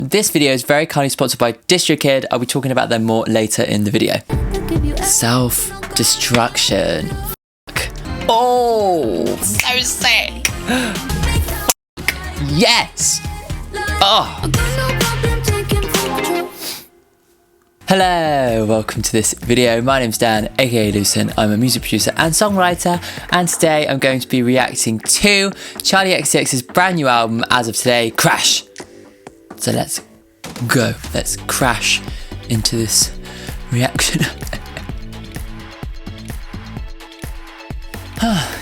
This video is very kindly sponsored by DistroKid. I'll be talking about them more later in the video. Self-destruction. Oh, so sick. Yes. Oh. Hello, welcome to this video. My name's Dan, aka Lucen. I'm a music producer and songwriter, and today I'm going to be reacting to Charli xcx's brand new album as of today, Crash. So let's go. Let's crash into this reaction.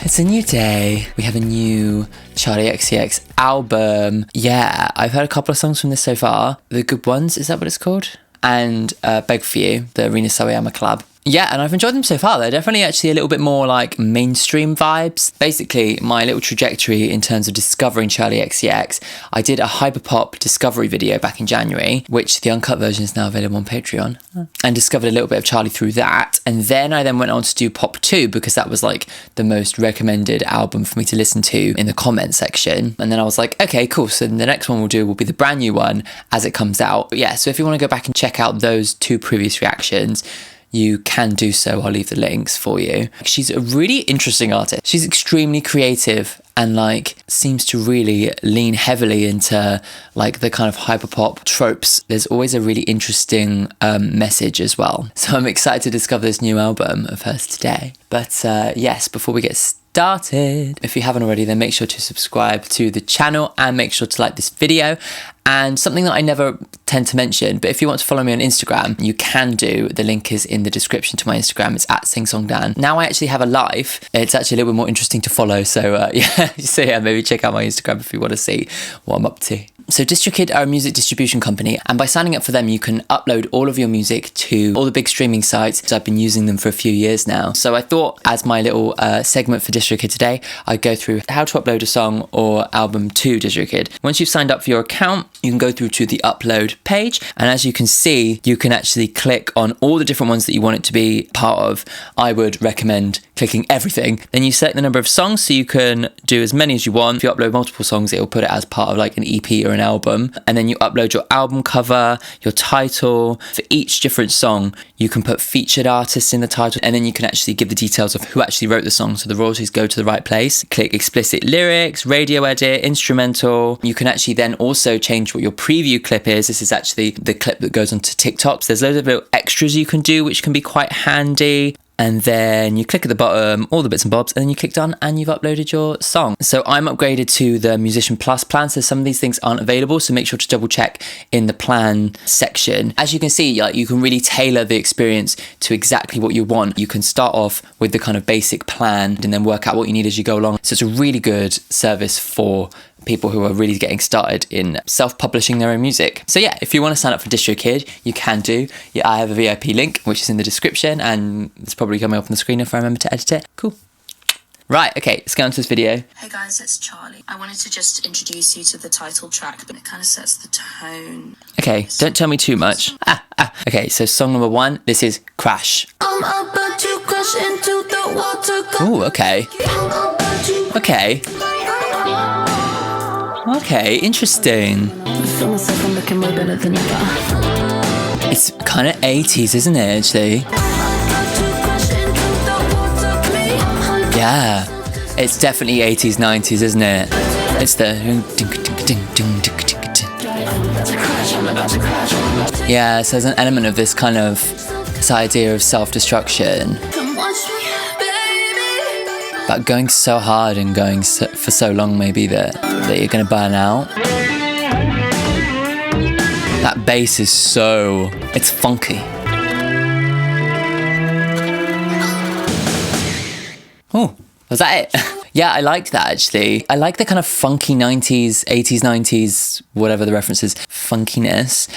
It's a new day. We have a new Charli xcx album. Yeah, I've heard a couple of songs from this so far. The Good Ones, is that what it's called? And Beg For You, the Rina Sawayama collab. Yeah, and I've enjoyed them so far. They're definitely actually a little bit more like mainstream vibes. Basically, my little trajectory in terms of discovering Charli xcx, I did a hyperpop discovery video back in January, which the uncut version is now available on Patreon, and discovered a little bit of Charli through that. And then I went on to do Pop 2 because that was like the most recommended album for me to listen to in the comment section. And then I was like, okay, cool. So the next one we'll do will be the brand new one as it comes out. But yeah, so if you want to go back and check out those two previous reactions, you can do so. I'll leave the links for you. She's a really interesting artist. She's extremely creative and like seems to really lean heavily into like the kind of hyperpop tropes. There's always a really interesting message as well. So I'm excited to discover this new album of hers today. But yes, before we get started, if you haven't already, then make sure to subscribe to the channel and make sure to like this video. And something that I never tend to mention, but if you want to follow me on Instagram, you can do. The link is in the description to my Instagram. It's at SingSongDan. Now I actually have a life. It's actually a little bit more interesting to follow. So yeah, maybe check out my Instagram if you want to see what I'm up to. So DistroKid are a music distribution company, and by signing up for them, you can upload all of your music to all the big streaming sites. So I've been using them for a few years now. So I thought, as my little segment for DistroKid today, I'd go through how to upload a song or album to DistroKid. Once you've signed up for your account, you can go through to the upload page, and as you can see, you can actually click on all the different ones that you want it to be part of. I would recommend clicking everything. Then you select the number of songs, so you can do as many as you want. If you upload multiple songs, it'll put it as part of like an EP or an album. And then you upload your album cover, your title. For each different song, you can put featured artists in the title, and then you can actually give the details of who actually wrote the song, so the royalties go to the right place. Click explicit lyrics, radio edit, instrumental. You can actually then also change what your preview clip is. This is actually the clip that goes onto TikTok. So there's loads of little extras you can do, which can be quite handy. And then you click at the bottom, all the bits and bobs, and then you click done and you've uploaded your song. So I'm upgraded to the Musician Plus plan, so some of these things aren't available, so make sure to double check in the plan section. As you can see, like, you can really tailor the experience to exactly what you want. You can start off with the kind of basic plan and then work out what you need as you go along. So it's a really good service for people who are really getting started in self-publishing their own music. So yeah, if you want to sign up for DistroKid, you can do. Yeah, I have a VIP link, which is in the description, and it's probably coming up on the screen if I remember to edit it. Cool. Right, okay, let's get on to this video. Hey guys, it's Charli. I wanted to just introduce you to the title track, but it kind of sets the tone. Okay, don't tell me too much. Okay, so song number 1, this is Crash. I'm about to crash into the water. Ooh, okay. Okay. Okay, interesting. It's kind of 80s, isn't it, actually? Yeah, it's definitely 80s, 90s, isn't it? It's the... Yeah, so there's an element of this kind of... this idea of self-destruction. But going so hard and going for so long, maybe, that you're going to burn out. That bass is so... it's funky. Oh, was that it? Yeah, I like that, actually. I like the kind of funky 90s, 80s, 90s, whatever the reference is, funkiness,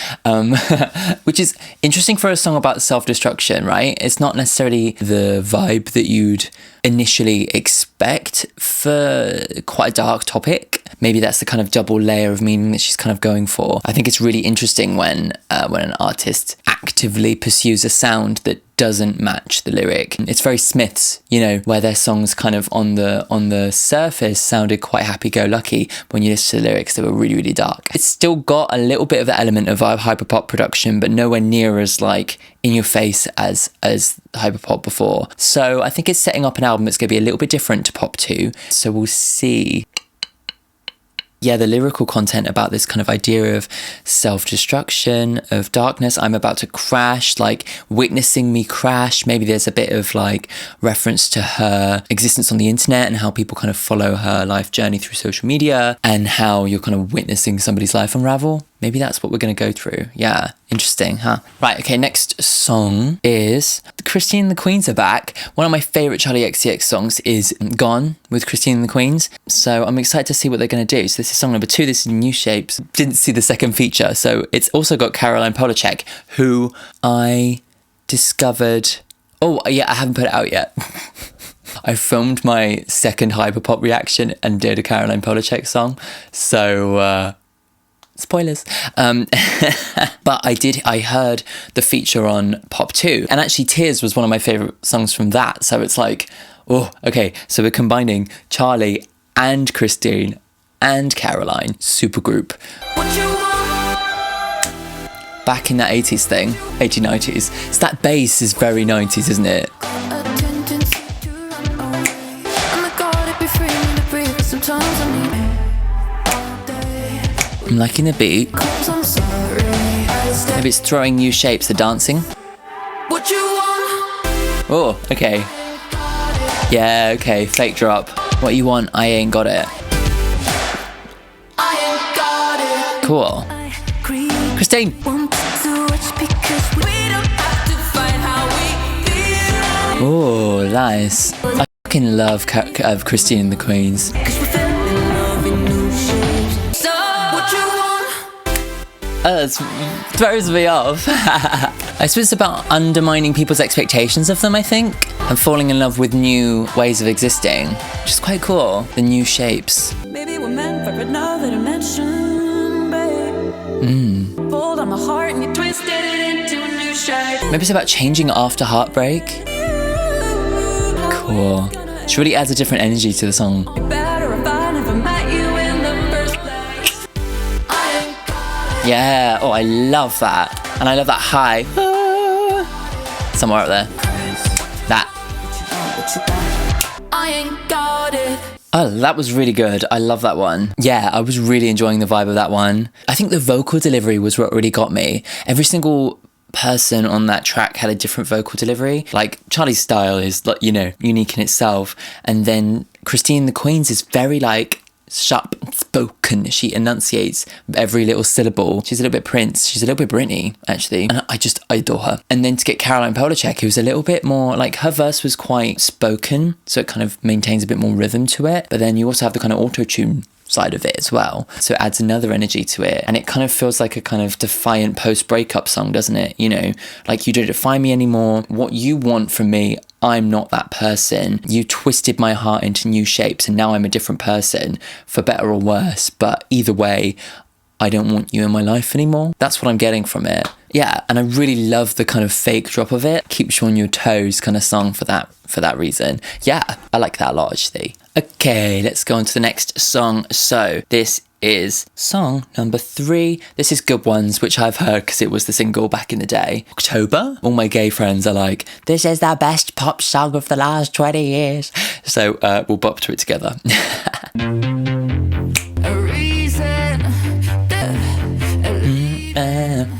which is interesting for a song about self-destruction, right? It's not necessarily the vibe that you'd initially expect for quite a dark topic. Maybe that's the kind of double layer of meaning that she's kind of going for. I think it's really interesting when an artist actively pursues a sound that doesn't match the lyric. It's very Smiths, you know, where their songs kind of on the surface sounded quite happy-go-lucky. When you listen to the lyrics, they were really, really dark. It's still got a little bit of the element of hyperpop production, but nowhere near as like in your face as hyperpop before. So I think it's setting up an album that's going to be a little bit different to Pop 2. So we'll see. Yeah, the lyrical content about this kind of idea of self-destruction, of darkness, I'm about to crash, like witnessing me crash. Maybe there's a bit of like reference to her existence on the internet and how people kind of follow her life journey through social media and how you're kind of witnessing somebody's life unravel. Maybe that's what we're going to go through. Yeah, interesting, huh? Right, okay, next song is Christine and the Queens are back. One of my favourite Charli xcx songs is Gone with Christine and the Queens. So I'm excited to see what they're going to do. So this is song number 2. This is New Shapes. Didn't see the second feature. So it's also got Caroline Polachek, who I discovered... Oh, yeah, I haven't put it out yet. I filmed my second hyperpop reaction and did a Caroline Polachek song. So... spoilers. But I heard the feature on Pop 2, and actually Tears was one of my favourite songs from that. So it's like, oh, okay, so we're combining Charli and Christine and Caroline, supergroup. Back in that 80s thing, 80s, 90s. So that bass is very 90s, isn't it? I'm liking the beat. Maybe it's throwing new shapes to dancing. Oh, okay. Yeah, okay, fake drop. What you want, I ain't got it. Cool. Christine! Oh, nice. I fucking love Christine and the Queens. It throws me off. I suppose it's about undermining people's expectations of them, I think, and falling in love with new ways of existing, which is quite cool. The new shapes. Maybe we're meant for another dimension, babe. Pulled on my heart and you twisted it into a new shape. Maybe it's about changing after heartbreak. Cool. Which really adds a different energy to the song. Yeah, oh, I love that. And I love that high. Somewhere up there. That. Oh, that was really good. I love that one. Yeah, I was really enjoying the vibe of that one. I think the vocal delivery was what really got me. Every single person on that track had a different vocal delivery. Like, Charli's style is, you know, unique in itself. And then Christine the Queens is very, like, sharp spoken. She enunciates every little syllable. She's a little bit Prince. She's a little bit Britney, actually. And I adore her. And then to get Caroline Polachek, who's a little bit more, like, her verse was quite spoken, so it kind of maintains a bit more rhythm to it. But then you also have the kind of auto-tune side of it as well. So it adds another energy to it. And it kind of feels like a kind of defiant post-breakup song, doesn't it? You know, like, you don't define me anymore. What you want from me, I'm not that person. You twisted my heart into new shapes and now I'm a different person, for better or worse. But either way, I don't want you in my life anymore. That's what I'm getting from it. Yeah, and I really love the kind of fake drop of it. Keeps you on your toes kind of song for that reason. Yeah, I like that a lot, actually. Okay, let's go on to the next song. So this is song number 3. This is Good Ones, which I've heard because it was the single back in the day. October? All my gay friends are like, this is the best pop song of the last 20 years. So we'll bop to it together. A reason.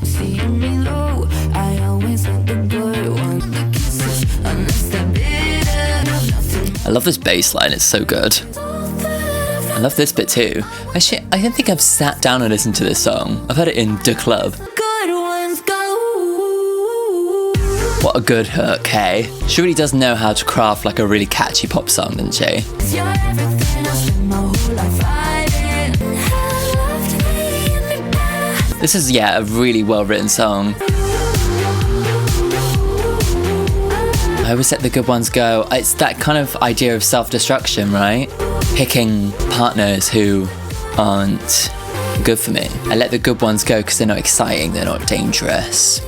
See me low. I always want the good ones. The kisses, unless they're bitter. I love this bass line, it's so good. I love this bit too. Actually, I don't think I've sat down and listened to this song. I've heard it in the club. Good ones go. What a good hook, hey? She really does know how to craft like a really catchy pop song, doesn't she? This is, yeah, a really well-written song. I I always let the good ones go. It's that kind of idea of self-destruction, right? Picking partners who aren't good for me. I let the good ones go because they're not exciting, they're not dangerous.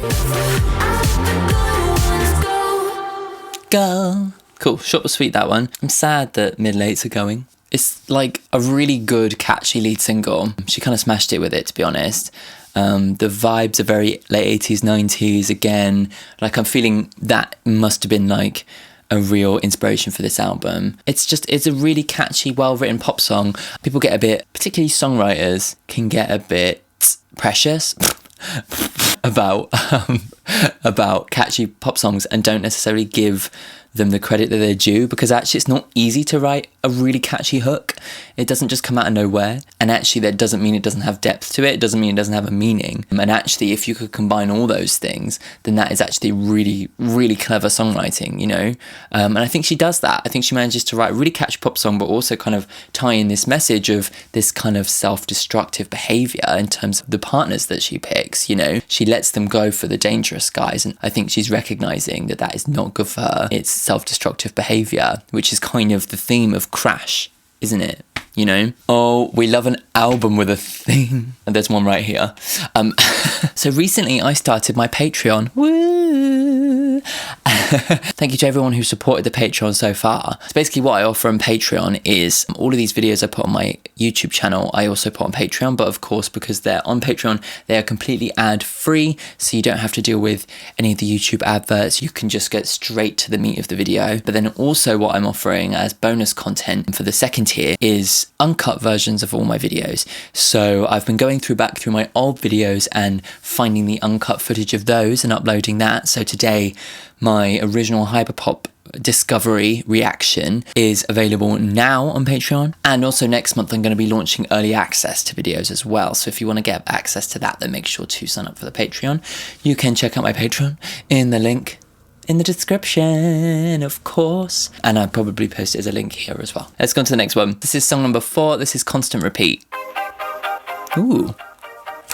Go. Cool, short but sweet, that one. I'm sad that Mid-Lates are going. It's like a really good, catchy lead single. She kind of smashed it with it, to be honest. The vibes are very late 80s, 90s again. Like, I'm feeling that must have been like a real inspiration for this album. It's a really catchy, well-written pop song. People get a bit, particularly songwriters, can get a bit precious about catchy pop songs and don't necessarily give them the credit that they're due, because actually it's not easy to write a really catchy hook. It doesn't just come out of nowhere, and actually that doesn't mean it doesn't have depth to it. It doesn't mean it doesn't have a meaning. And actually, if you could combine all those things, then that is actually really, really clever songwriting, you know? And I think she does that. I think she manages to write a really catchy pop song, but also kind of tie in this message of this kind of self-destructive behaviour in terms of the partners that she picks, you know? She lets them go for the dangerous guys, and I think she's recognising that that is not good for her. It's self-destructive behaviour, which is kind of the theme of Crash, isn't it? You know? Oh, we love an album with a theme. And there's one right here. So recently I started my Patreon. Woo! Thank you to everyone who supported the Patreon so far. So basically what I offer on Patreon is all of these videos I put on my YouTube channel, I also put on Patreon, but of course, because they're on Patreon, they are completely ad-free, so you don't have to deal with any of the YouTube adverts. You can just get straight to the meat of the video. But then also what I'm offering as bonus content for the second tier is uncut versions of all my videos. So I've been going back through my old videos and finding the uncut footage of those and uploading that. So today, my original Hyperpop Discovery reaction is available now on Patreon, and also next month I'm going to be launching early access to videos as well. So if you want to get access to that, then make sure to sign up for the Patreon. You can check out my Patreon in the link in the description, of course, and I'll probably post it as a link here as well. Let's go on to the next one. This is song number 4. This is Constant Repeat. Ooh,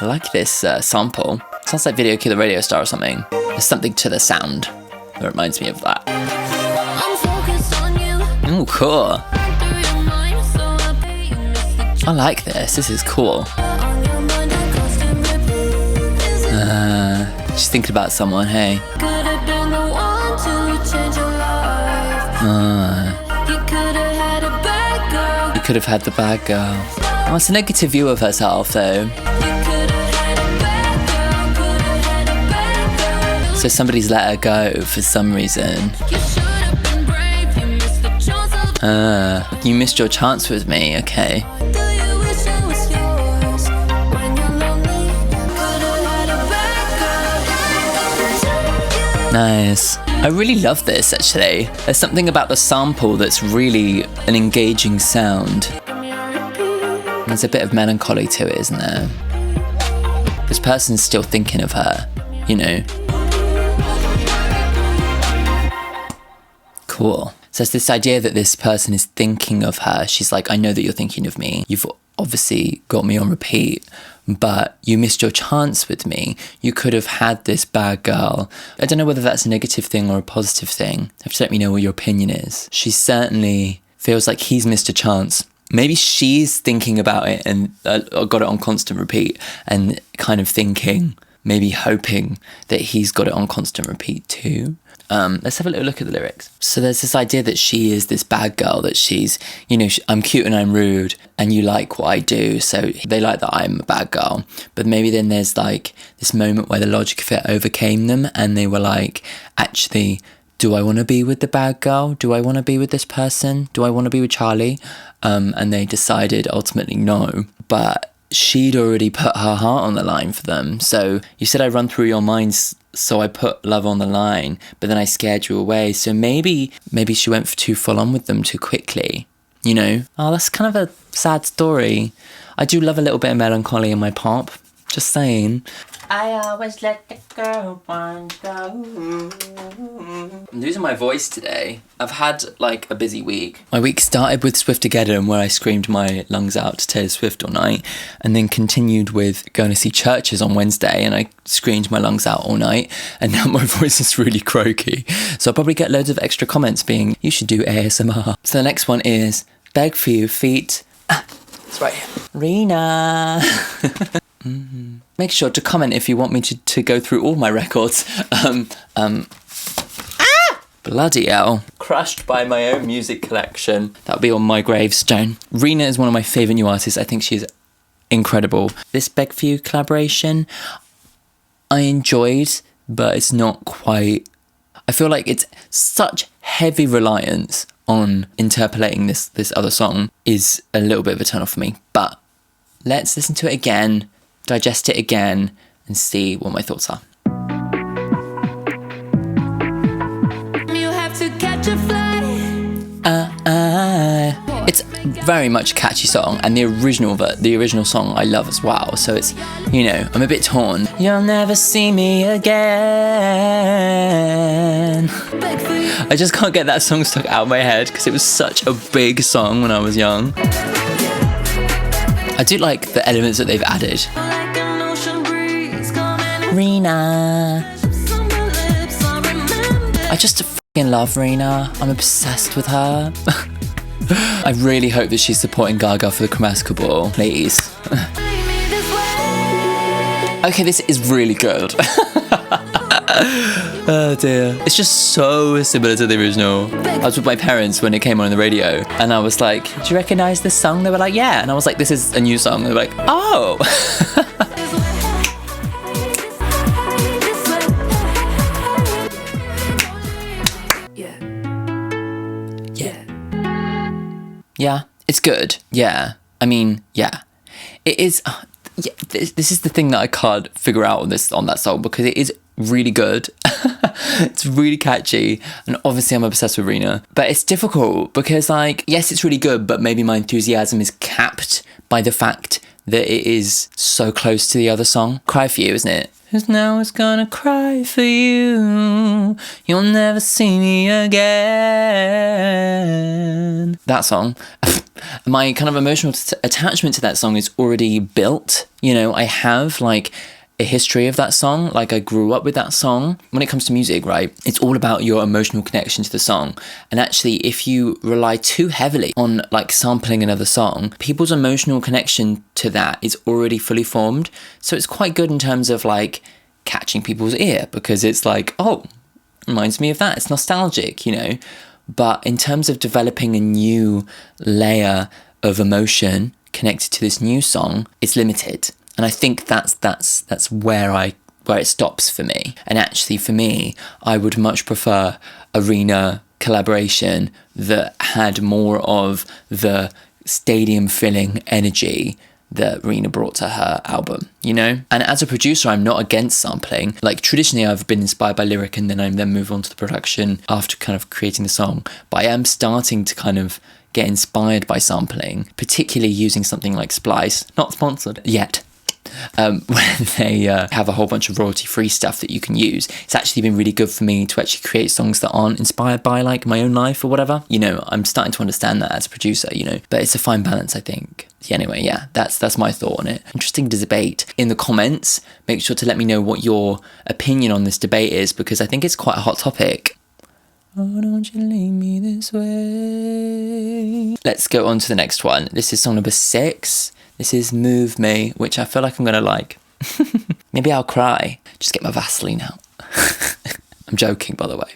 I like this sample. Sounds like Video Killer Radio Star or something. There's something to the sound that reminds me of that. Ooh, cool. I like this. This is cool. Just thinking about someone, hey. You could have had the bad girl. Oh, it's a negative view of herself, though. So somebody's let her go for some reason. You missed your chance with me, okay. Nice. I really love this, actually. There's something about the sample that's really an engaging sound. There's a bit of melancholy to it, isn't there? This person's still thinking of her, you know. Cool. So it's this idea that this person is thinking of her. She's like, I know that you're thinking of me. You've obviously got me on repeat, but you missed your chance with me. You could have had this bad girl. I don't know whether that's a negative thing or a positive thing. You have to let me know what your opinion is. She certainly feels like he's missed a chance. Maybe she's thinking about it and got it on constant repeat and kind of thinking, maybe hoping that he's got it on constant repeat too. Let's have a little look at the lyrics. So there's this idea that she is this bad girl, that she's, you know, I'm cute and I'm rude and you like what I do. So they like that I'm a bad girl. But maybe then there's like this moment where the logic of it overcame them and they were like, actually, do I want to be with the bad girl? Do I want to be with this person? Do I want to be with Charli? And they decided ultimately no. But she'd already put her heart on the line for them. So you said I run through your minds, so I put love on the line, but then I scared you away. So maybe she went too full on with them too quickly, you know? Oh, that's kind of a sad story. I do love a little bit of melancholy in my pop, just saying. I always let the girl one go. I'm losing my voice today. I've had like a busy week. My week started with Swiftageddon, where I screamed my lungs out to Taylor Swift all night, and then continued with going to see Churches on Wednesday, and I screamed my lungs out all night, and now my voice is really croaky. So I'll probably get loads of extra comments being, you should do ASMR. So the next one is Beg for You feat. It's right here. Rina. Make sure to comment if you want me to go through all my records. Bloody hell. Crushed by my own music collection. That'll be on my gravestone. Rina is one of my favourite new artists. I think she's incredible. This Beg For You collaboration, I enjoyed, but it's not quite... I feel like it's such heavy reliance on interpolating this other song is a little bit of a turn off for me. But let's listen to it again, digest it again, and see what my thoughts are. It's very much a catchy song, and the original song I love as well. So it's, you know, I'm a bit torn. You'll never see me again. I just can't get that song stuck out of my head because it was such a big song when I was young. I do like the elements that they've added. Rina. I just fucking love Rina. I'm obsessed with her. I really hope that she's supporting Gaga for the Chromatica Ball, please. Okay, this is really good. Oh dear. It's just so similar to the original. I was with my parents when it came on the radio, and I was like, do you recognise this song? They were like, yeah. And I was like, this is a new song. They were like, oh. Yeah, it's good. Yeah. I mean, yeah. It is... yeah, this is the thing that I can't figure out on that song, because it is really good. It's really catchy, and obviously I'm obsessed with Rina. But it's difficult because, like, yes, it's really good, but maybe my enthusiasm is capped by the fact that it is so close to the other song. Cry For You, isn't it? 'Cause now it's gonna cry for you. You'll never see me again. That song. My kind of emotional attachment to that song is already built. You know, I have like a history of that song. Like, I grew up with that song. When it comes to music, right, it's all about your emotional connection to the song. And actually, if you rely too heavily on like sampling another song, people's emotional connection to that is already fully formed. So it's quite good in terms of like catching people's ear, because it's like, oh, reminds me of that. It's nostalgic, you know. But in terms of developing a new layer of emotion connected to this new song, it's limited. And I think that's where it stops for me. And actually, for me, I would much prefer a Rina collaboration that had more of the stadium-filling energy that Rina brought to her album, you know? And as a producer, I'm not against sampling. Like, traditionally, I've been inspired by lyric, and then I move on to the production after kind of creating the song. But I am starting to kind of get inspired by sampling, particularly using something like Splice, not sponsored yet. When they have a whole bunch of royalty-free stuff that you can use. It's actually been really good for me to actually create songs that aren't inspired by like my own life or whatever. You know, I'm starting to understand that as a producer, you know, but it's a fine balance, I think. Anyway, yeah, that's my thought on it. Interesting debate in the comments. Make sure to let me know what your opinion on this debate is, because I think it's quite a hot topic. Oh, don't you leave me this way. Let's go on to the next one. This is song number 6. This is Move Me, which I feel like I'm going to like. Maybe I'll cry. Just get my Vaseline out. I'm joking, by the way.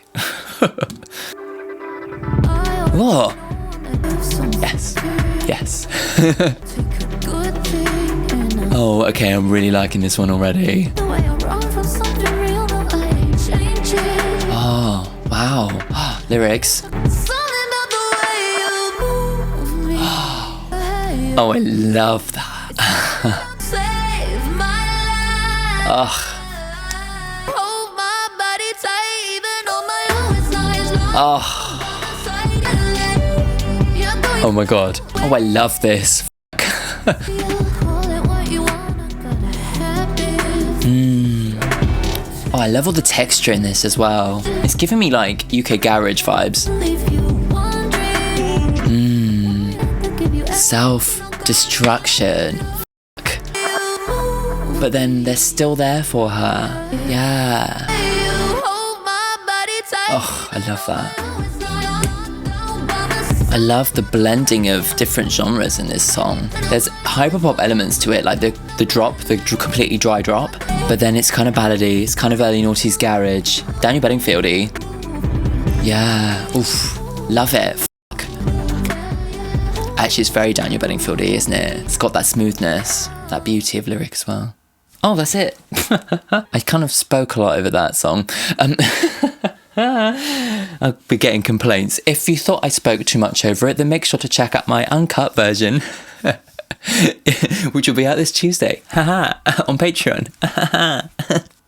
Whoa. Yes. Yes. Oh, okay, I'm really liking this one already. Oh, wow. Lyrics. Oh, I love that. Ugh. Oh my god. Oh, I love this. Oh, I love all the texture in this as well. It's giving me like UK garage vibes. Self-destruction. But then they're still there for her. Yeah. Oh, I love that. I love the blending of different genres in this song. There's hyperpop elements to it, like the drop, the completely dry drop. But then it's kind of ballady, it's kind of early noughties garage, Daniel Bedingfieldy. Yeah, oof, love it. Fuck. Actually, it's very Daniel Bedingfieldy, isn't it? It's got that smoothness, that beauty of lyric as well. Oh, that's it. I kind of spoke a lot over that song. I'll be getting complaints. If you thought I spoke too much over it, then make sure to check out my uncut version, which will be out this Tuesday. On Patreon.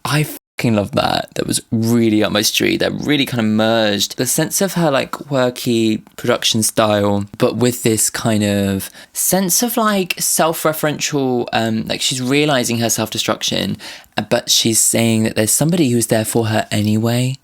I fucking love that. That was really up my street. That really kind of merged the sense of her like quirky production style, but with this kind of sense of like self-referential, like she's realizing her self-destruction, but she's saying that there's somebody who's there for her anyway.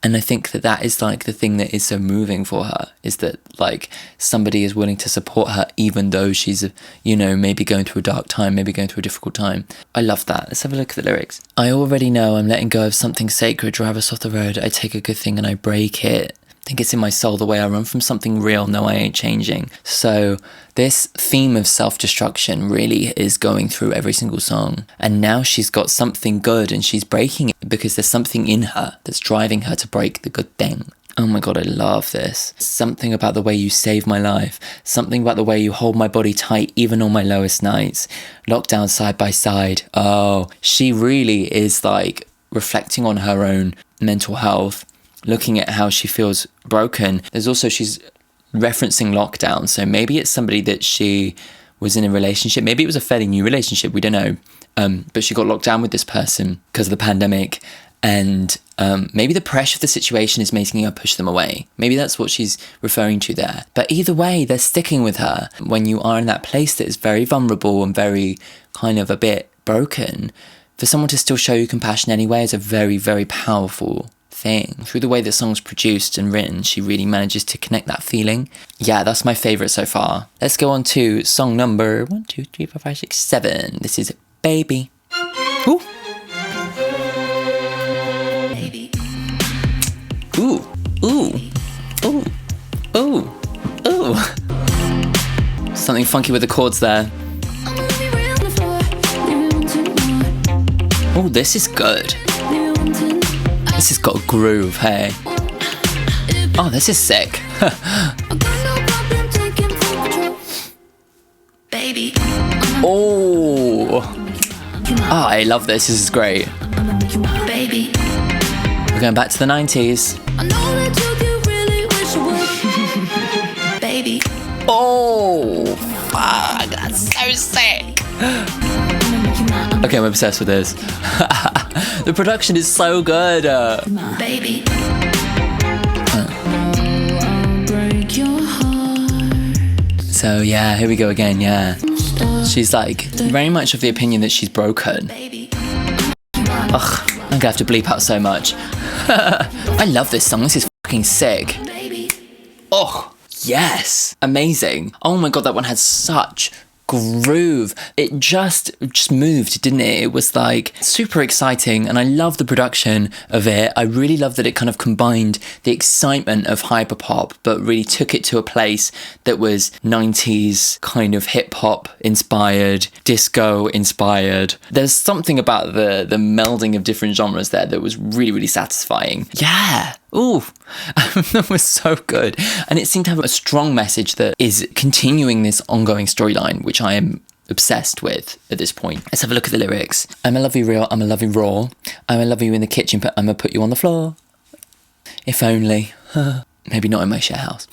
And I think that that is like the thing that is so moving for her, is that like somebody is willing to support her even though she's, you know, maybe going through a dark time, maybe going through a difficult time. I love that. Let's have a look at the lyrics. I already know I'm letting go of something sacred, drive us off the road. I take a good thing and I break it. I think it's in my soul the way I run from something real. No, I ain't changing. So this theme of self-destruction really is going through every single song. And now she's got something good and she's breaking it because there's something in her that's driving her to break the good thing. Oh my God, I love this. Something about the way you save my life. Something about the way you hold my body tight even on my lowest nights. Locked down side by side. Oh, she really is like reflecting on her own mental health, looking at how she feels broken. There's also, she's referencing lockdown. So maybe it's somebody that she was in a relationship. Maybe it was a fairly new relationship. We don't know. But she got locked down with this person because of the pandemic. And maybe the pressure of the situation is making her push them away. Maybe that's what she's referring to there. But either way, they're sticking with her. When you are in that place that is very vulnerable and very kind of a bit broken, for someone to still show you compassion anyway is a very, very powerful thing. Through the way the song's produced and written, she really manages to connect that feeling. Yeah, that's my favourite so far. Let's go on to song number 1, 2, 3, 4, 5, 6, 7. This is Baby. Ooh. Baby. Ooh. Ooh. Ooh. Ooh. Ooh. Something funky with the chords there. Oh, this is good. This has got a groove, hey. Oh, this is sick. Oh. Oh, I love this. This is great. We're going back to the 90s. Oh, fuck. That's so sick. Okay, I'm obsessed with this. The production is so good. Baby. So yeah, here we go again, yeah. She's like very much of the opinion that she's broken. Ugh, I'm gonna have to bleep out so much. I love this song, this is fucking sick. Oh, yes, amazing. Oh my God, that one had such groove. It just moved, didn't it? It was like super exciting, and I love the production of it. I really love that it kind of combined the excitement of hyperpop but really took it to a place that was 90s kind of hip-hop inspired, disco inspired. There's something about the melding of different genres there that was really, really satisfying. Yeah. Ooh, that was so good. And it seemed to have a strong message that is continuing this ongoing storyline, which I am obsessed with at this point. Let's have a look at the lyrics. I'ma love you real, I'ma love you raw. I'ma love you in the kitchen, but I'ma put you on the floor. If only. Maybe not in my share house.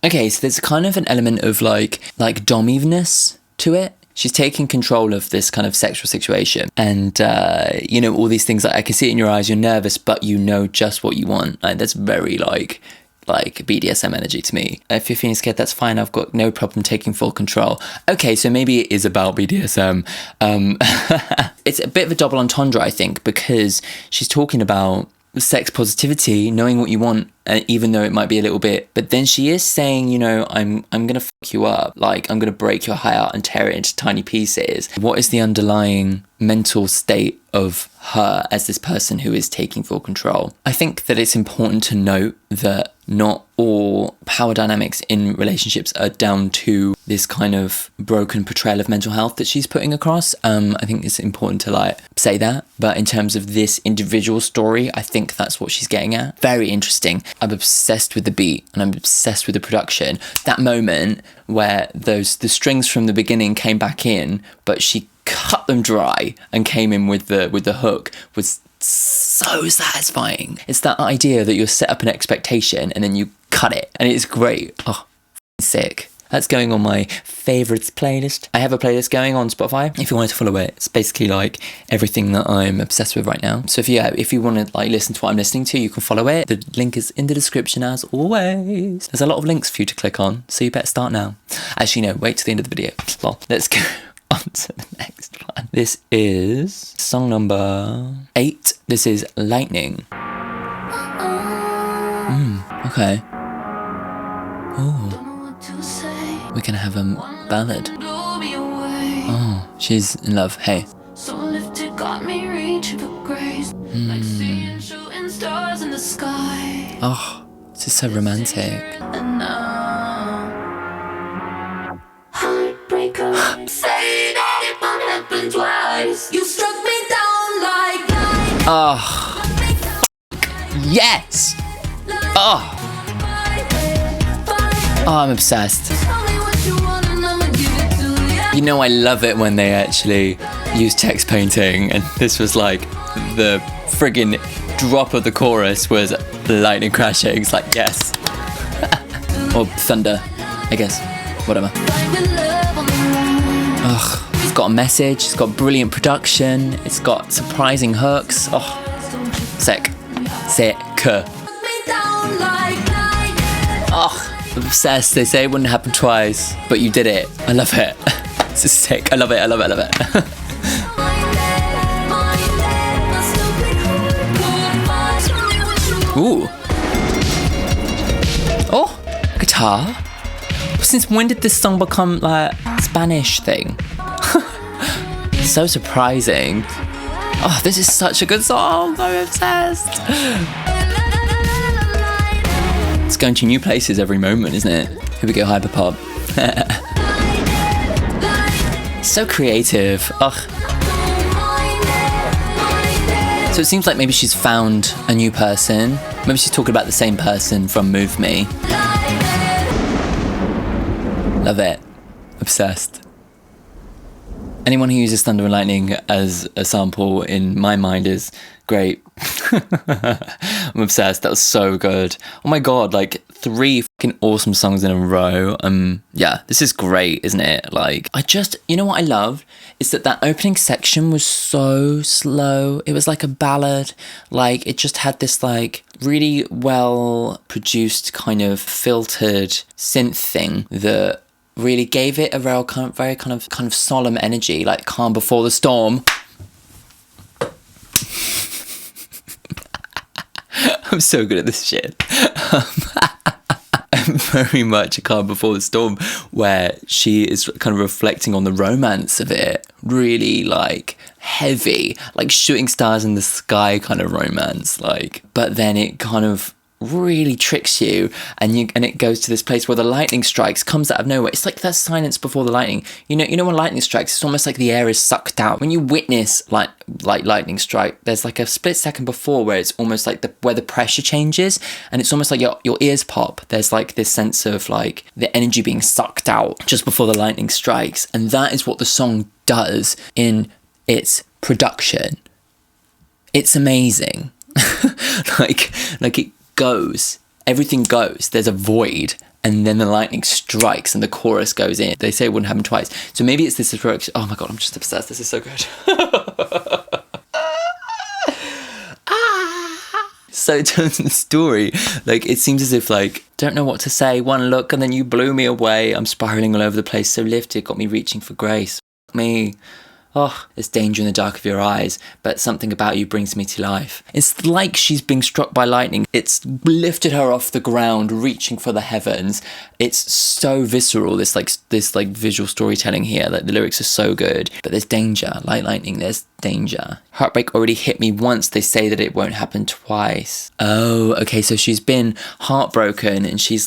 Okay, so there's kind of an element of like dom-eveness to it. She's taking control of this kind of sexual situation. And, you know, all these things, like I can see it in your eyes, you're nervous, but you know just what you want. Like, that's very, like like BDSM energy to me. If you're feeling scared, that's fine. I've got no problem taking full control. Okay, so maybe it is about BDSM. It's a bit of a double entendre, I think, because she's talking about sex positivity, knowing what you want, even though it might be a little bit, but then she is saying, you know, I'm gonna fuck you up, like I'm gonna break your heart and tear it into tiny pieces. What is the underlying mental state of her as this person who is taking full control? I think that it's important to note that not all power dynamics in relationships are down to this kind of broken portrayal of mental health that she's putting across. I think it's important to like say that, but in terms of this individual story, I think that's what she's getting at. Very interesting. I'm obsessed with the beat and I'm obsessed with the production. That moment where the strings from the beginning came back in, but she cut them dry and came in with the hook was so satisfying. It's that idea that you set up an expectation and then you cut it, and it's great. Oh, sick. That's going on my favourites playlist. I have a playlist going on Spotify. If you wanted to follow it, it's basically like everything that I'm obsessed with right now. So if you want to like listen to what I'm listening to, you can follow it. The link is in the description as always. There's a lot of links for you to click on, so you better start now. Actually, no, wait till the end of the video. Well, let's go on to the next one. This is song number 8. This is Lightning. Okay. Oh. We're gonna have a ballad. Oh, she's in love. Hey. Oh, this is so romantic. Oh, yes. Oh, I'm obsessed. You know, I love it when they actually use text painting, and this was like the friggin' drop of the chorus was lightning crashing. It's like, yes. Or thunder, I guess. Whatever. Ugh. It's got a message, it's got brilliant production, it's got surprising hooks. Oh, sick. Sick. Oh, I'm obsessed. They say it wouldn't happen twice, but you did it. I love it. This is sick. I love it. I love it. I love it. Ooh. Oh, guitar. Since when did this song become like Spanish thing? So surprising. Oh, this is such a good song. I'm obsessed. It's going to new places every moment, isn't it? Here we go, hyperpop. So creative. Ugh. So it seems like maybe she's found a new person. Maybe she's talking about the same person from Move Me. Love it. Obsessed. Anyone who uses Thunder and Lightning as a sample in my mind is great. I'm obsessed. That was so good. Oh my god, like 3 fucking awesome songs in a row. Yeah, this is great, isn't it? Like, you know what I love? Is that opening section was so slow. It was like a ballad. Like, it just had this like really well produced kind of filtered synth thing that really gave it a real very kind of solemn energy, like calm before the storm. I'm so good at this shit. Very much a calm before the storm, where she is kind of reflecting on the romance of it. Really like heavy, like shooting stars in the sky kind of romance. Like, but then it kind of really tricks you, and it goes to this place where the lightning strikes, comes out of nowhere. It's like that silence before the lightning. You know when lightning strikes, it's almost like the air is sucked out. When you witness like lightning strike, there's like a split second before where it's almost like where the pressure changes, and it's almost like your ears pop. There's like this sense of like the energy being sucked out just before the lightning strikes, and that is what the song does in its production. It's amazing. like it goes, everything goes, there's a void, and then the lightning strikes and the chorus goes in. They say it wouldn't happen twice, so maybe it's this approach. Oh my god, I'm just obsessed. This is so good. so turns the story. Like, it seems as if, like, don't know what to say, one look and then you blew me away. I'm spiraling all over the place, so lifted, got me reaching for grace. Me. Oh, there's danger in the dark of your eyes, but something about you brings me to life. It's like she's being struck by lightning. It's lifted her off the ground, reaching for the heavens. It's so visceral, this visual storytelling here. Like, the lyrics are so good, but there's danger. Like lightning, there's danger. Heartbreak already hit me once. They say that it won't happen twice. Oh, okay, so she's been heartbroken, and she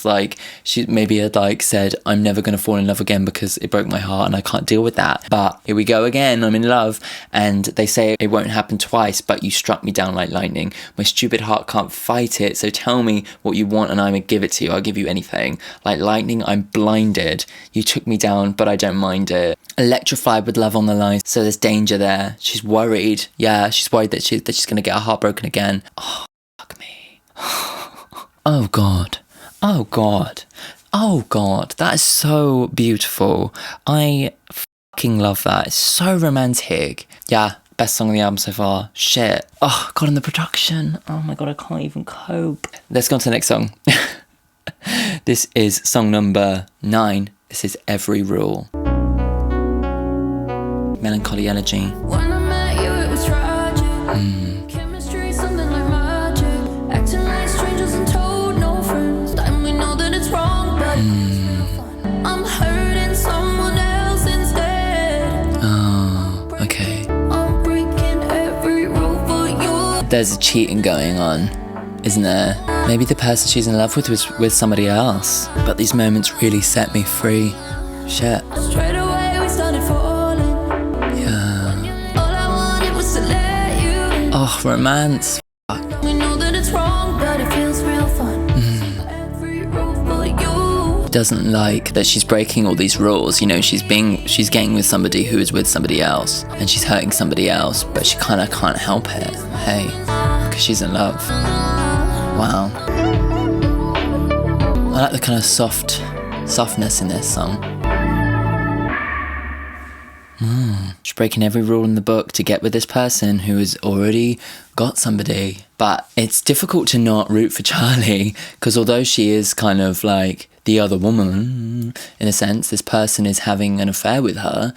maybe had like said, I'm never going to fall in love again because it broke my heart and I can't deal with that. But here we go again, I'm in love, and they say it won't happen twice, but you struck me down like lightning. My stupid heart can't fight it, so tell me what you want and I will give it to you. I'll give you anything. Like lightning, I'm blinded. You took me down, but I don't mind it. Electrified with love on the line, so there's danger there. She's worried. Yeah, she's worried that she's going to get her heart broken again. Oh, fuck me. Oh, God. Oh, God. Oh, God. That is so beautiful. I fucking love that. It's so romantic. Yeah, best song on the album so far. Shit. Oh, God, and the production. Oh, my God, I can't even cope. Let's go on to the next song. This is song number 9. This is Every Rule. Melancholy energy. When I met you, it was tragic. Chemistry, something like magic. Acting like strangers and told no friends. Time we know that it's wrong, but I'm hurting someone else instead. Oh, okay. I'm breaking every rule for you. There's a cheating going on, isn't there? Maybe the person she's in love with was with somebody else. But these moments really set me free. Shit. Straight away we started falling. Yeah. All I wanted was to let you in. Oh, romance. We know that it's wrong, but it feels real fun. Every rule for you. Doesn't like that she's breaking all these rules. You know, she's getting with somebody who is with somebody else, and she's hurting somebody else, but she kind of can't help it. Hey, because she's in love. Wow. I like the kind of softness in this song. She's breaking every rule in the book to get with this person who has already got somebody. But it's difficult to not root for Charli, because although she is kind of like the other woman, in a sense, this person is having an affair with her.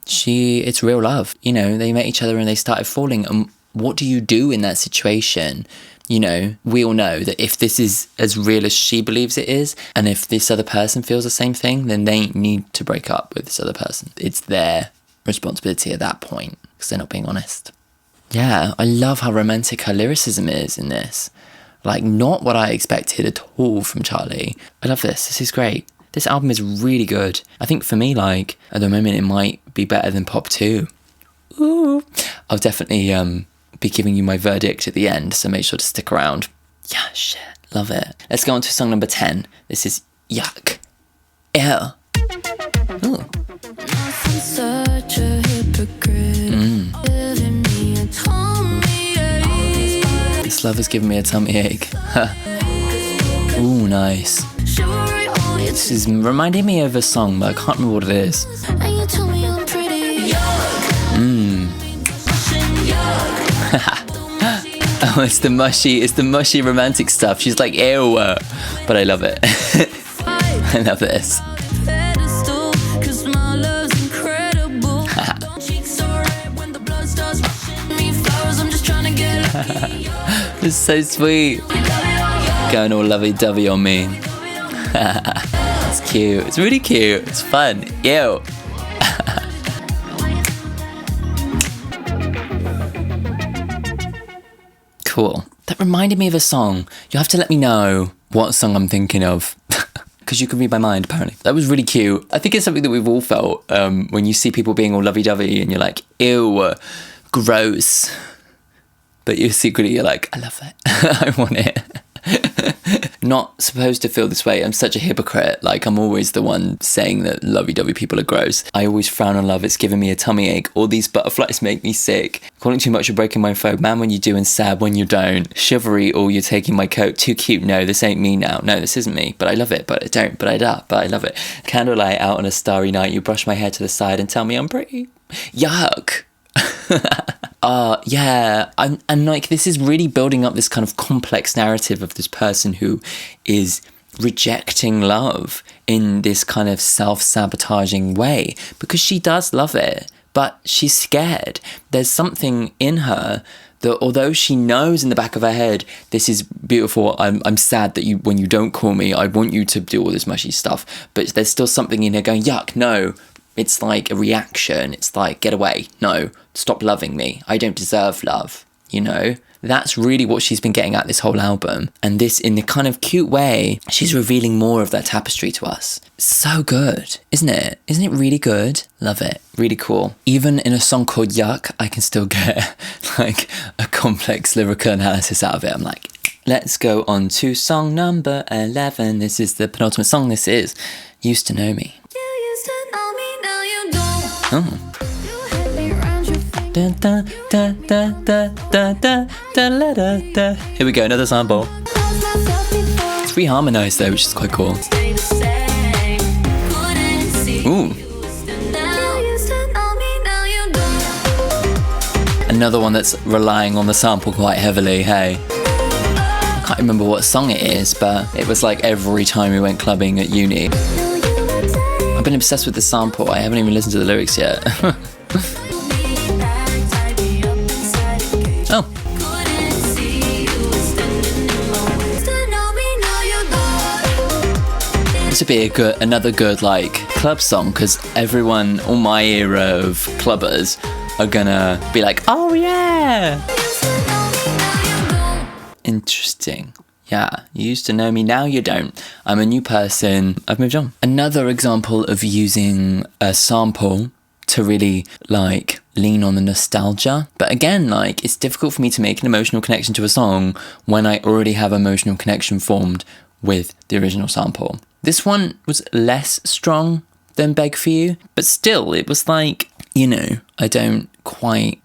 It's real love. You know, they met each other and they started falling. And what do you do in that situation? You know, we all know that if this is as real as she believes it is, and if this other person feels the same thing, then they need to break up with this other person. It's their responsibility at that point, because they're not being honest. Yeah, I love how romantic her lyricism is in this. Like, not what I expected at all from Charli. I love this. This is great. This album is really good. I think for me, like, at the moment, it might be better than Pop 2. Ooh. I'll definitely be giving you my verdict at the end, so make sure to stick around. Yeah, shit. Love it. Let's go on to song number 10. This is Yuck. Ew. Ooh. Such a hypocrite. Giving me a tummy ache. This love has given me a tummy ache. Ooh, nice. This is reminding me of a song, but I can't remember what it is. And you tell me I'm pretty. Oh, it's the mushy romantic stuff. She's like, ew, but I love it. I love this. It's so sweet. Going all lovey-dovey on me. It's cute. It's really cute. It's fun. Ew. Cool. That reminded me of a song. You'll have to let me know what song I'm thinking of. Because you can read my mind, apparently. That was really cute. I think it's something that we've all felt when you see people being all lovey-dovey and you're like, ew, gross. But you're like, I love it. I want it. Not supposed to feel this way. I'm such a hypocrite. Like, I'm always the one saying that lovey-dovey people are gross. I always frown on love. It's giving me a tummy ache. All these butterflies make me sick. Calling too much, you're breaking my phone. Man when you do and sad when you don't. Chivalry, or you're taking my coat. Too cute. No, this ain't me now. No, this isn't me. But I love it. But I don't. But I do. But I love it. Candlelight out on a starry night. You brush my hair to the side and tell me I'm pretty. Yuck. Yeah, and like this is really building up this kind of complex narrative of this person who is rejecting love in this kind of self-sabotaging way, because she does love it, but she's scared. There's something in her that, although she knows in the back of her head, this is beautiful, I'm sad that when you don't call me, I want you to do all this mushy stuff, but there's still something in her going, yuck, no. It's like a reaction. It's like, get away. No, stop loving me. I don't deserve love, you know? That's really what she's been getting at this whole album. And this, in the kind of cute way, she's revealing more of that tapestry to us. So good, isn't it? Isn't it really good? Love it. Really cool. Even in a song called Yuck, I can still get like a complex lyrical analysis out of it. I'm like, let's go on to song number 11. This is the penultimate song. This is Used to Know Me. Oh. Da, da, da, da, da, da, da, da, da, da. Here we go, another sample. It's reharmonized though, which is quite cool. Ooh. Another one that's relying on the sample quite heavily, hey. I can't remember what song it is, but it was like every time we went clubbing at uni. I've been obsessed with the sample. I haven't even listened to the lyrics yet. Oh. This would be another good like club song, because everyone, all my era of clubbers, are gonna be like, oh yeah. Interesting. Yeah, you used to know me, now you don't. I'm a new person, I've moved on. Another example of using a sample to really like lean on the nostalgia. But again, like it's difficult for me to make an emotional connection to a song when I already have emotional connection formed with the original sample. This one was less strong than Beg For You, but still it was like, you know, I don't quite,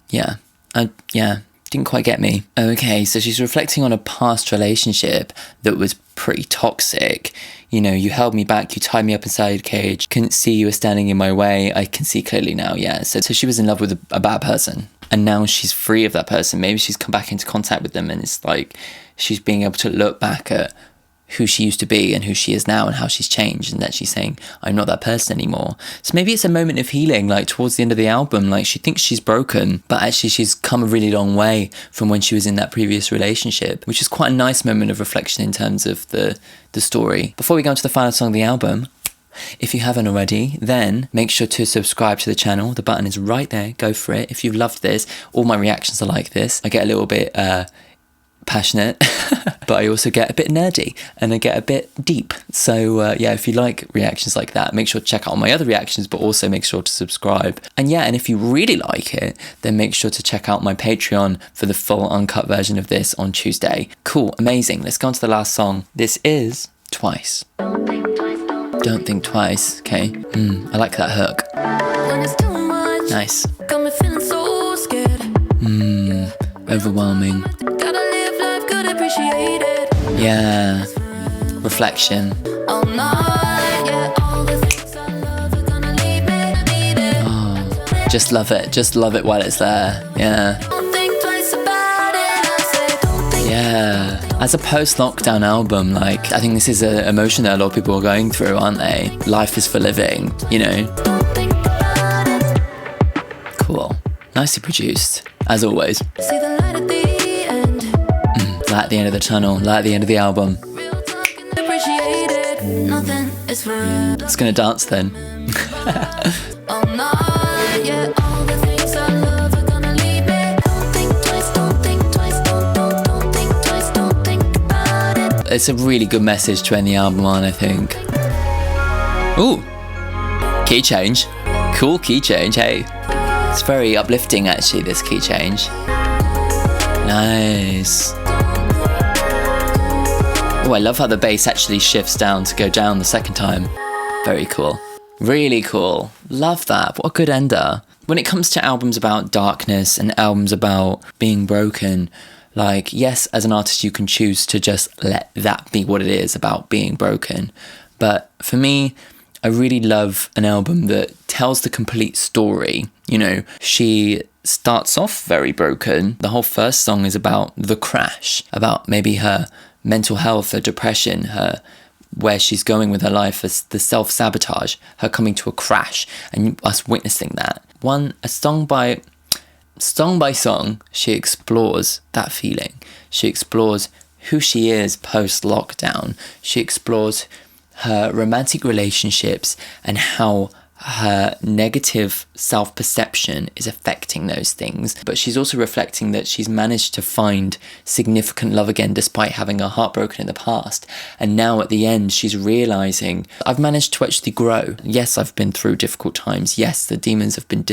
didn't quite get me. Okay, so she's reflecting on a past relationship that was pretty toxic. You know, you held me back, you tied me up inside a cage, couldn't see you were standing in my way, I can see clearly now, yeah. So she was in love with a bad person, and now she's free of that person. Maybe she's come back into contact with them, and it's like she's being able to look back at who she used to be and who she is now and how she's changed, and that she's saying, I'm not that person anymore. So maybe it's a moment of healing, like towards the end of the album, like she thinks she's broken, but actually she's come a really long way from when she was in that previous relationship, which is quite a nice moment of reflection in terms of the story. Before we go into the final song of the album, if you haven't already, then make sure to subscribe to the channel. The button is right there, go for it. If you've loved this, all my reactions are like this. I get a little bit passionate, but I also get a bit nerdy and I get a bit deep. So yeah, if you like reactions like that, make sure to check out all my other reactions, but also make sure to subscribe. And yeah, and if you really like it, then make sure to check out my Patreon for the full uncut version of this on Tuesday. Cool, amazing. Let's go on to the last song. This is Twice. Don't think twice, okay? I like that hook. Nice. Overwhelming. Yeah. Reflection. Oh, just love it. Just love it while it's there. Yeah. Yeah. As a post-lockdown album, like, I think this is an emotion that a lot of people are going through, aren't they? Life is for living, you know? Cool. Nicely produced, as always. See the light at the end. Light at the end of the tunnel, light at the end of the album. It's gonna dance then. It's a really good message to end the album on, I think. Ooh, key change. Cool key change, hey. It's very uplifting, actually, this key change. Nice. Oh, I love how the bass actually shifts down to go down the second time. Very cool. Really cool. Love that. What a good ender. When it comes to albums about darkness and albums about being broken, like, yes, as an artist, you can choose to just let that be what it is about being broken. But for me, I really love an album that tells the complete story. You know, she starts off very broken. The whole first song is about the crash, about maybe her mental health, her depression, her where she's going with her life, as the self-sabotage, her coming to a crash, and us witnessing that. Song by song, she explores that feeling. She explores who she is post-lockdown. She explores her romantic relationships and how her negative self-perception is affecting those things. But she's also reflecting that she's managed to find significant love again despite having her heart broken in the past. And now at the end, she's realizing, I've managed to actually grow. Yes, I've been through difficult times. Yes, the demons have been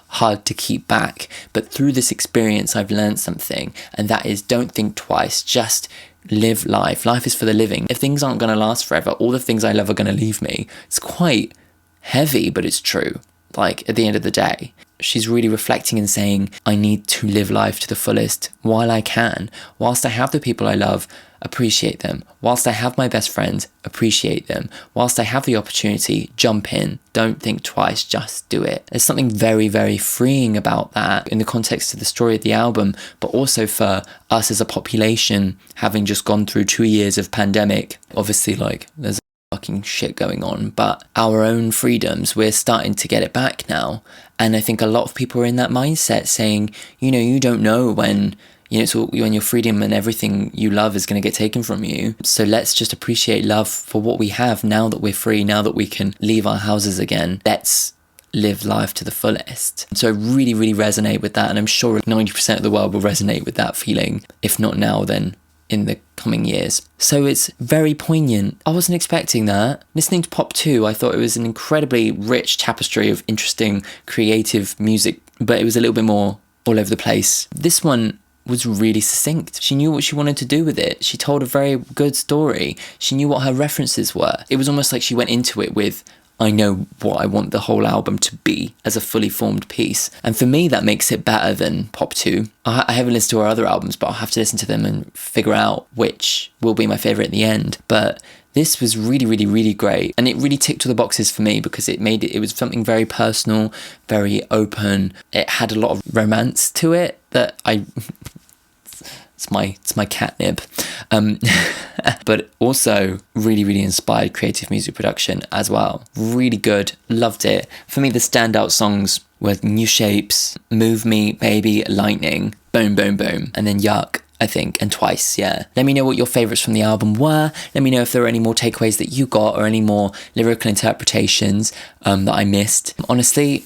hard to keep back. But through this experience, I've learned something. And that is, don't think twice. Just live life. Life is for the living. If things aren't going to last forever, all the things I love are going to leave me. It's quite heavy, but it's true. Like, at the end of the day, she's really reflecting and saying, I need to live life to the fullest while I can. Whilst I have the people I love, appreciate them. Whilst I have my best friends, appreciate them. Whilst I have the opportunity, jump in. Don't think twice, just do it. There's something very, very freeing about that in the context of the story of the album, but also for us as a population, having just gone through 2 years of pandemic. Obviously, there's fucking shit going on, but our own freedoms, we're starting to get it back now. And I think a lot of people are in that mindset saying, you don't know when, when your freedom and everything you love is going to get taken from you. So let's just appreciate love for what we have now that we're free, now that we can leave our houses again. Let's live life to the fullest. So I really, really resonate with that. And I'm sure 90% of the world will resonate with that feeling. If not now, then in the coming years. So it's very poignant. I wasn't expecting that. Listening to Pop 2, I thought it was an incredibly rich tapestry of interesting, creative music, but it was a little bit more all over the place. This one was really succinct. She knew what she wanted to do with it. She told a very good story. She knew what her references were. It was almost like she went into it with, I know what I want the whole album to be as a fully formed piece. And for me, that makes it better than Pop 2. I haven't listened to her other albums, but I'll have to listen to them and figure out which will be my favourite in the end. But this was really, really, really great. And it really ticked all the boxes for me because it was something very personal, very open. It had a lot of romance to it that it's my catnip. But also really, really inspired creative music production as well. Really good. Loved it. For me, the standout songs were New Shapes, Move Me, Baby, Lightning, Boom, Boom, Boom, and then Yuck, I think, and Twice, yeah. Let me know what your favourites from the album were. Let me know if there are any more takeaways that you got or any more lyrical interpretations that I missed. Honestly,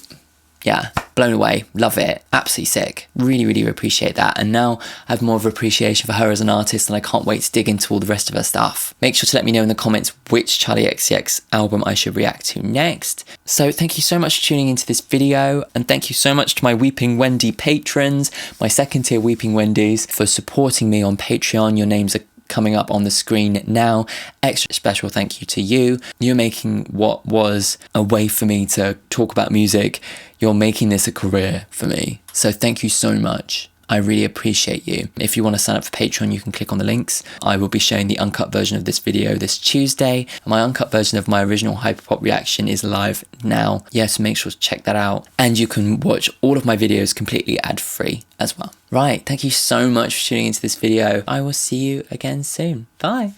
yeah, blown away. Love it. Absolutely sick. Really, really appreciate that. And now I have more of an appreciation for her as an artist, and I can't wait to dig into all the rest of her stuff. Make sure to let me know in the comments which Charli xcx album I should react to next. So thank you so much for tuning into this video, and thank you so much to my Weeping Wendy patrons, my second tier Weeping Wendy's, for supporting me on Patreon. Your names are coming up on the screen now. Extra special thank you to you. You're making what was a way for me to talk about music, you're making this a career for me. So thank you so much. I really appreciate you. If you want to sign up for Patreon, you can click on the links. I will be showing the uncut version of this video this Tuesday. My uncut version of my original Hyperpop reaction is live now. Yeah, so make sure to check that out. And you can watch all of my videos completely ad-free as well. Right, thank you so much for tuning into this video. I will see you again soon. Bye.